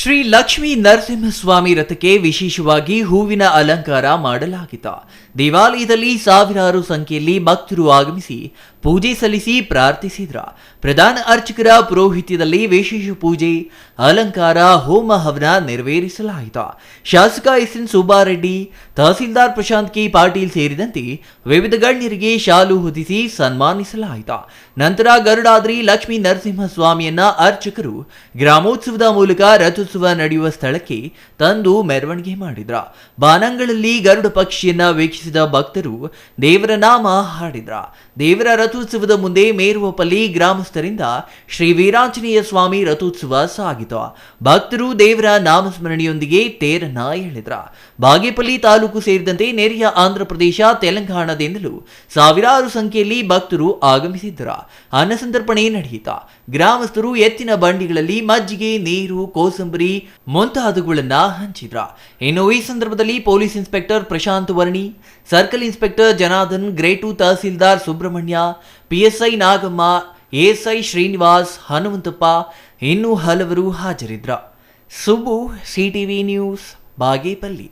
ಶ್ರೀ ಲಕ್ಷ್ಮೀ ನರಸಿಂಹಸ್ವಾಮಿ ರಥಕ್ಕೆ ವಿಶೇಷವಾಗಿ ಹೂವಿನ ಅಲಂಕಾರ ಮಾಡಲಾಗಿತ್ತು. ದೇವಾಲಯದಲ್ಲಿ ಸಾವಿರಾರು ಸಂಖ್ಯೆಯಲ್ಲಿ ಭಕ್ತರು ಆಗಮಿಸಿ ಪೂಜೆ ಸಲ್ಲಿಸಿ ಪ್ರಾರ್ಥಿಸಿದ್ರ. ಪ್ರಧಾನ ಅರ್ಚಕರ ಪುರೋಹಿತ್ಯದಲ್ಲಿ ವಿಶೇಷ ಪೂಜೆ, ಅಲಂಕಾರ, ಹೋಮ ಹವನ ನೆರವೇರಿಸಲಾಯಿತು. ಶಾಸಕ ಎಸ್.ಎನ್. ಸುಬ್ಬಾರೆಡ್ಡಿ, ತಹಸೀಲ್ದಾರ್ ಪ್ರಶಾಂತ್ ಕೆ ಪಾಟೀಲ್ ಸೇರಿದಂತೆ ವಿವಿಧ ಗಣ್ಯರಿಗೆ ಶಾಲು ಹೊದಿಸಿ ಸನ್ಮಾನಿಸಲಾಯಿತು. ನಂತರ ಗರುಡಾದ್ರಿ ಲಕ್ಷ್ಮೀ ನರಸಿಂಹಸ್ವಾಮಿಯನ್ನ ಅರ್ಚಕರು ಗ್ರಾಮೋತ್ಸವದ ಮೂಲಕ ರಥೋತ್ಸವ ನಡೆಯುವ ಸ್ಥಳಕ್ಕೆ ತಂದು ಮೆರವಣಿಗೆ ಮಾಡಿದ್ರ. ಬಾನಂಗಳಲ್ಲಿ ಗರುಡ ಪಕ್ಷಿಯನ್ನ ವೀಕ್ಷಿಸಿದ ಭಕ್ತರು ದೇವರ ನಾಮ ಹಾಡಿದ್ರ. ದೇವರ ರಥೋತ್ಸವದ ಮುಂದೆ ಮೇರುವಪಲ್ಲಿ ಗ್ರಾಮಸ್ಥರಿಂದ ಶ್ರೀ ವೀರಾಂಜನೇಯ ಸ್ವಾಮಿ ರಥೋತ್ಸವ ಸಾಗಿತು. ಭಕ್ತರು ದೇವರ ನಾಮಸ್ಮರಣೆಯೊಂದಿಗೆ ತೇರನ್ನ ಎಳೆದ್ರ. ಬಾಗೇಪಲ್ಲಿ ತಾಲೂಕು ಸೇರಿದಂತೆ ನೆರೆಯ ಆಂಧ್ರಪ್ರದೇಶ, ತೆಲಂಗಾಣದಿಂದಲೂ ಸಾವಿರಾರು ಸಂಖ್ಯೆಯಲ್ಲಿ ಭಕ್ತರು ಆಗಮಿಸಿದ್ದರ. ಅನ್ನಸಂತರ್ಪಣೆ ನಡೆಯಿತ. ಗ್ರಾಮಸ್ಥರು ಎತ್ತಿನ ಬಂಡಿಗಳಲ್ಲಿ ಮಜ್ಜಿಗೆ, ನೀರು, ಕೋಸಂಬರಿ ಮುಂತಾದವುಗಳನ್ನ ಹಂಚಿದ್ರ. ಇನ್ನು ಈ ಸಂದರ್ಭದಲ್ಲಿ police inspector Prashanth Varni, circle inspector Janardhan, grade 2 tahsildar Subrahmanya, PSI Nagamma, ASI Srinivas, Hanumanthappa ಇನ್ನೂ ಹಲವರು ಹಾಜರಿದ್ರ. Subbu, CTV news, Bagepalli.